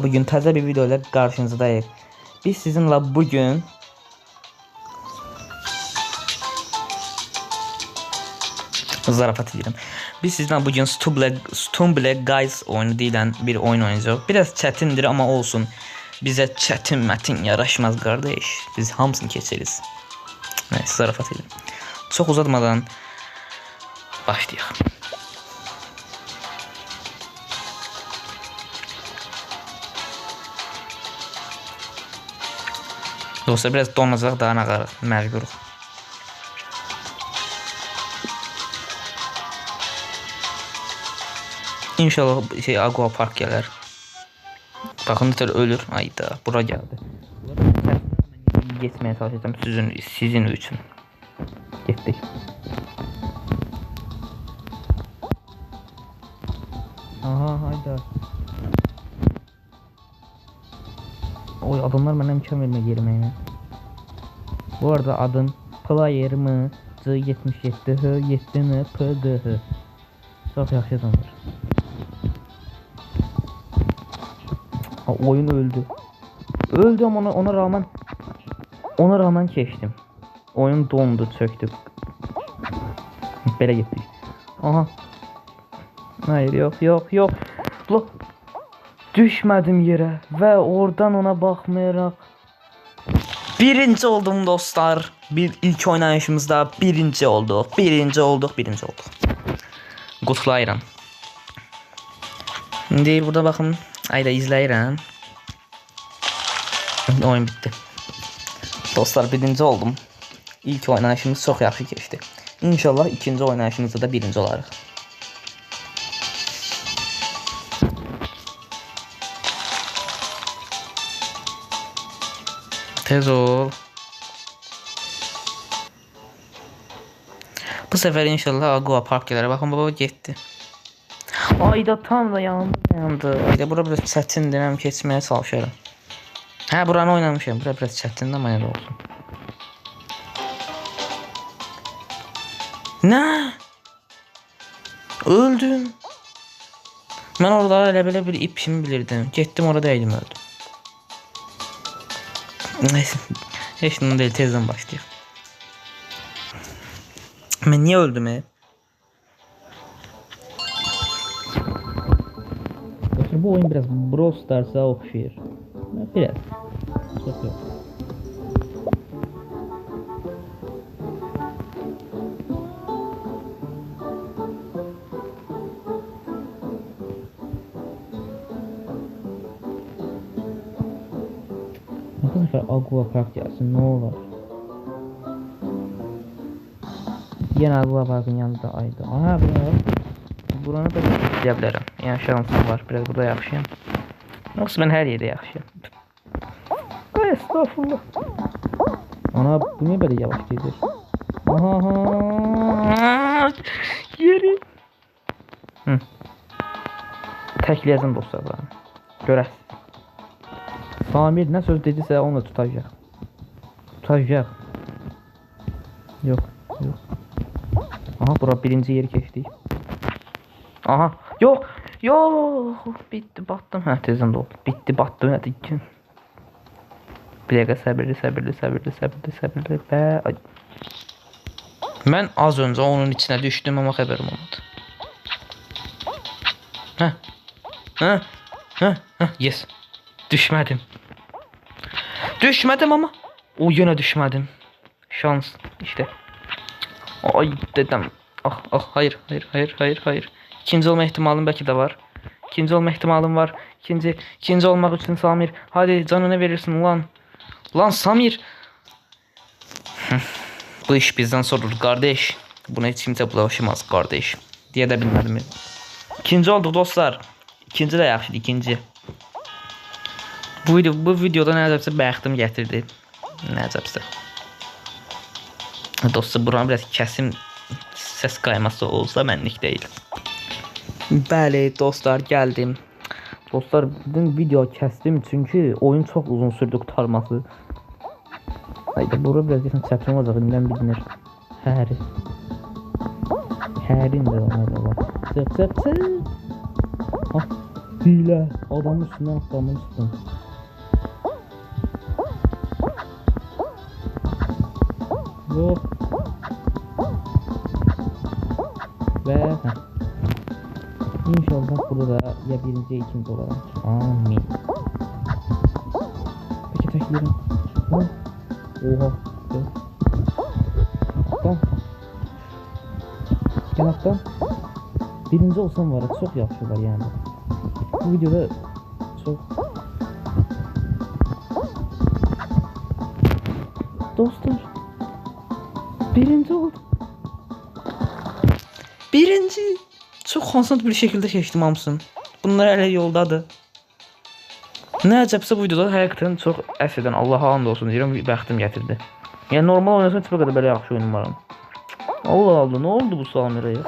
Bugün taze bir video ile karşınızdayız. Biz sizinle bugün zarafat edelim. Biz sizinle bugün Stumble Guys oyunu deyilen bir oyun oynayacağız. Biraz çetindir ama olsun. Bize çetin metin yaraşmaz kardeş. Biz hamsını keçeriz. Neyse zarafat edelim. Çok uzatmadan başlayalım. Dostlar biraz donacaq daha nə məcburuq. İnşallah Aqua Park gələr. Baxın nətər ölür. Ayda bura gəldi. Geçməyə çalışacağım sizin üçün. Getdik. Aha hayda. Oy adamlar bana imkan vermeye girmeye. Bu arada adım Player mı C77H 7N PGH. Çok yaxşı adamlar. Oyun öldü. Öldü ama ona rağmen geçtim. Oyun dondu, çöktü. Belə getdik. Aha. Hayır yok. Blok. Düşmədim yerə və oradan ona baxmayaraq birinci oldum dostlar. İlk oynayışımızda birinci olduq. Qutlayıram. İndi burada baxın. Ayda izləyirəm. Oyun bitdi. Dostlar birinci oldum. İlk oynayışımız çox yaxşı keçdi. İnşallah ikinci oynayışımızda da birinci olarıq. Tez ol. Bu sefer inşallah Aqua Park gələr. Baxın baba getdi. Ayda tam da yandı. Ayda bura biraz çətindir. Mən keçməyə çalışıram. Hə buranı oynamışam. Bura biraz çətindir amma nə olsun. Nə? Öldüm. Mən orada elə bir ipimi bilirdim. Getdim orada əydim öldüm. Neyse. Heç nə deyil, tezdən başlayaq. Mən niyə öldüm Bu oyun biraz Brawl Stars'a oxşayır. Biraz. Çok yok. Bu sefer Aqua Park gelsin ne olur. Yine Aqua Park'ın yanında aydı. Aha buranı da yapabilirim. Yani şansım var. Biraz burada yaxşıyam. Yoksa ben her yerde yaxşıyam. Ay estağfurullah. Ana bu niye böyle yavaş gelir? Aha. Yeri. Təkləyəcəm dostlar bana. Görəsiz. Samir ne söz dedisə onu tutacaq. Yok. Aha bura birinci yeri keçdik. Aha yok. Bitti battım. Hə tezdən də oldu. Bitti battım hadi. Bir dəqiqə səbirli be. Mən az öncə onun içine düşdüm ama xəbərim olmadı. Yes. Düşmədim ama. O yenə düşmədim. Şans işte. Ay dedem. Hayır. İkinci olma ihtimalım belki de var. İkinci olma ihtimalım var. İkinci olmak için Samir. Hadi canını verirsin ulan. Lan Samir. Bu iş bizden sorulur kardeş. Buna hiç kimse bulaşamaz kardeş. Diye de bilmedim. İkinci olduk dostlar. İkinci de yaxşıdır ikinci. Bu videoda nəcəbsə bəxtim gətirdi. Nəcəbsə. Dostlar buranı biraz kəsim ses kayması olsa mənlik deyil. Bəli dostlar geldim. Dostlar bugün video kəsdim çünkü oyun çok uzun sürdü qurtarması. Haydi bura biraz yaxın çətin olacaq indən bilinir. Hərin də ona da var. Çık. Hile. Adamın üstünden atlamın üstünden. Yok. Ve İnşallah burada da ya birinci ya ikinci olarak. Amin. Peki teklerim. Oha. Tamam. Kenardan birinci olsam var ya, çok yaxşı olar yani. Bu videoda çok dostlar birinci oldum. Birinci. Çok konstant bir şekilde geçtim hamısını. Bunlar hələ yoldadır. Nə əcəbsə bu videoda həqiqətən çox əslən Allaha and olsun deyirəm, bəxtim gətirdi. Yəni normal oynasam heç bir qədər belə yaxşı oynamaram. Allah Allah, nə oldu bu Samirəyə?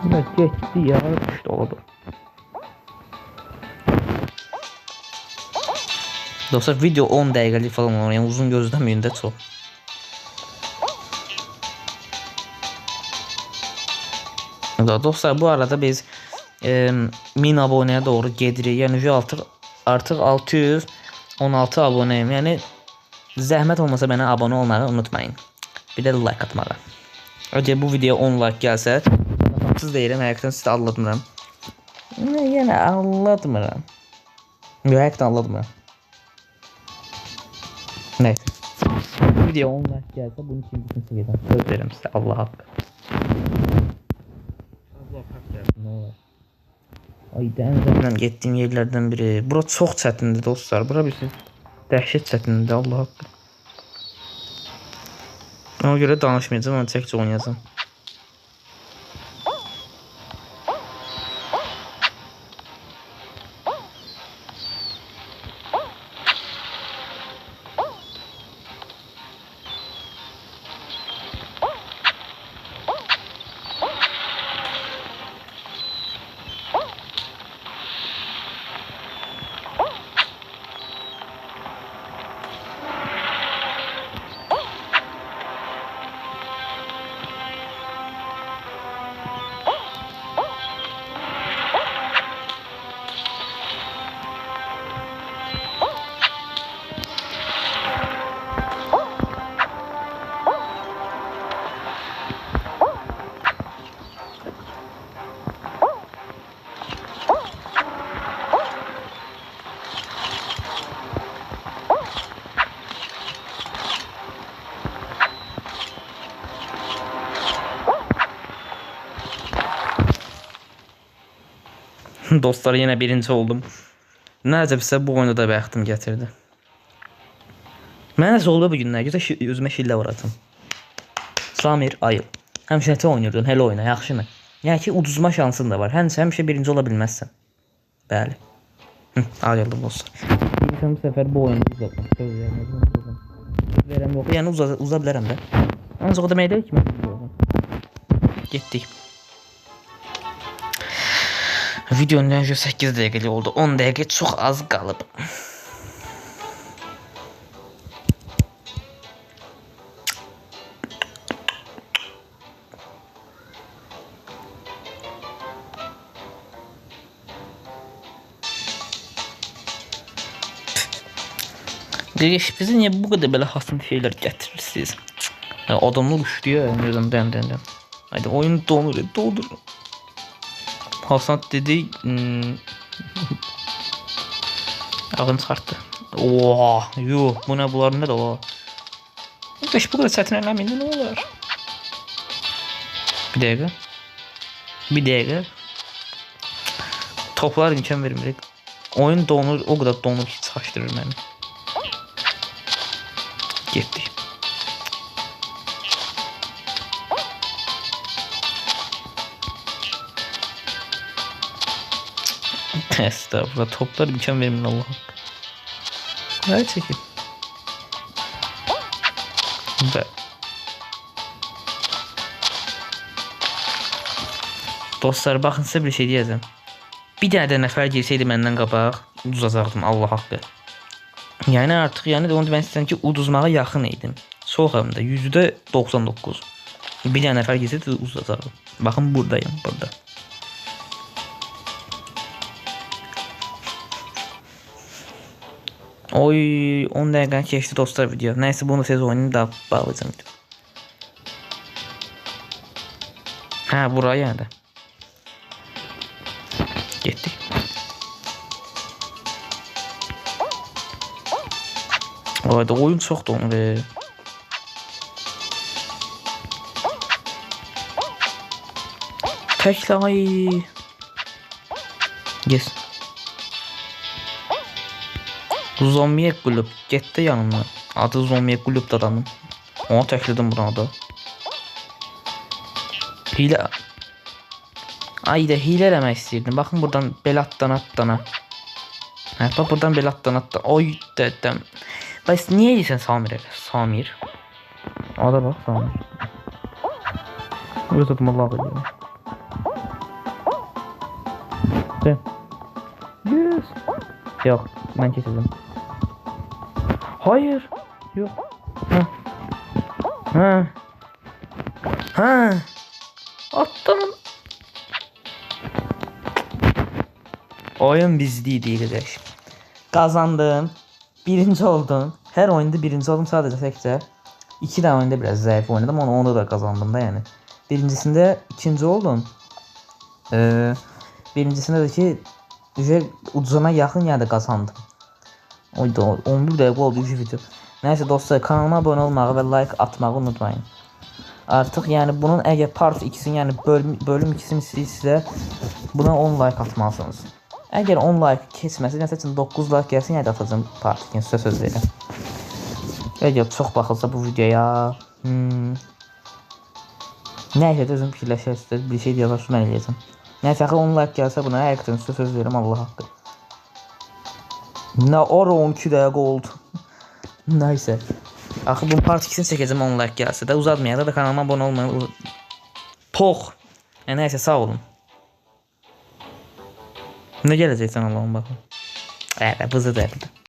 Ne geçti ya, işte oldu. Dostlar video 10 dəqiqəlik falan olur, yəni uzun gözləməyin də çox. Dostlar bu arada biz 1000 aboneye doğru gedirik. Yani artık 616 aboneyim. Yani zahmet olmasa bana abone olmayı unutmayın. Bir de like atmağı. Önce bu videoya 10 like gelse, siz deyirəm, həqiqətən sizi anlatmıram. Yenə anlatmıram. Həqiqətən anlatmıram. Neyse. Bu videoya 10 like gelse bunun için bütün seviyeden söz veririm size, Allah hakkı. Ne olur. Ay dənizlə getdiyim yerlərdən biri. Bura çox çətindir dostlar. Bura bir dəhşət çətindir, Allah haqqı. Ona görə danışmayacağım, onu təkcə oynayacağım. Dostlar yine birinci oldum. Nəcəbsə bu oyunda da bəxtim gətirdi. Mənə oldu bu günlər. Gözə özümə şillə vuracam. Samir Ayıl. Həmişə nə oynayırdın? Hələ oyna, yaxşımı? Yəni ki uduzma şansın da var. Həmişə birinci ola bilməzsən. Bəli. Ayrıldım dostlar. Bu səfər bu oyunu uzatmaq. Söz verəm yox. Yəni uza bilərəm də. Ancaq o da meydə ki mən getdik. Videonun önce 8 dəqiqəlik oldu. 10 dəqiqə çox az qalıb. Bizi niye bu kadar böyle hasım şeyler getirirsiniz? Yani adamlar uçuyor ya. Den. Haydi oyun doldur. Hasan dedi ağın çıxartdı. Oha, yuh, bu ne, bunlar ne de o? Beş bu kadar çətin eləməyində ne olur? Bir dəqiqə. Toplar imkan vermirik. Oyun donur, o kadar donur ki çıxaşdırır məni. Getdik. Estağfurullah, toplar imkan vermin Allah hakkı. Hadi çekin. Dostlar bakın size bir şey diyeceğim. Bir tane de nəfər gelseydi məndən qabaq uduzacaqdım Allah haqqı. Yəni artıq də onu demək istəyirəm ki uduzmağa yaxın idim. Çox həm də %99. Bir tane nəfər gelseydi uduzacaqdım. Bakın buradayım burada. Oy 10 dakika geçti dostlar video. Neyse bunu siz oynayın da bağlayacağım. Ha buraya yani. Gittik. Orada oyun çok dondu be. Teklay. Yes. Zombiye kulüp gitti yanımdan. Adı zombiye kulüp adamın. Ona tekledim burada. Hile. Ay da hile eləmək istəyirdim. Baxın buradan belatdan atdana. Hə, bax buradan belatdan atdan. Oy dedim. Bəs niyə deyirsən Samir elə? Samir. Ada bax Samir. Öz adıma lağ edirəm. De. Yes. Yox, mən keçəcəm. Hayır. Yox. Hə. Hə. Hə. Atdanın. Oyun bizdeydi arkadaş. Kazandım. Birinci oldum. Her oyunda birinci oldum sadece tekçe. 2 tane oyunda biraz zayıf oynadım. Onu da kazandım da yani. Birincisinde ikinci oldum. Birincisinde de ki ucuna yakın yerde kazandım. Oydu 11 dakika oldu video. Neyse dostlar kanalıma abone olmayı ve like atmayı unutmayın. Artık yani bunun eğer part 2'sini yani bölüm 2'sini istəyirsə buna 10 like atmalısınız. Eğer 10 like keçməsə, məsələn 9 like gəlsin, yəni atacağım part 2-ni söz verirəm. Eğer çox baxılsa bu videoya, nəysə də özüm fikirləşərsiniz, bir şey deyələr mən eləyəcəm. Nəysə 10 like gəlsə buna həqiqətən söz verirəm Allah haqqı. Nə ara 12 dəqiqə oldu. Nəysə. Axı bu part 2'sini çəkəcəm 10 like gəlsə də uzatmayacaq da kanalıma abone olmayı. Pox. Nəysə sağ olun. Ne gelecek sana Allah'ım bakın. Evet, bızı derdi.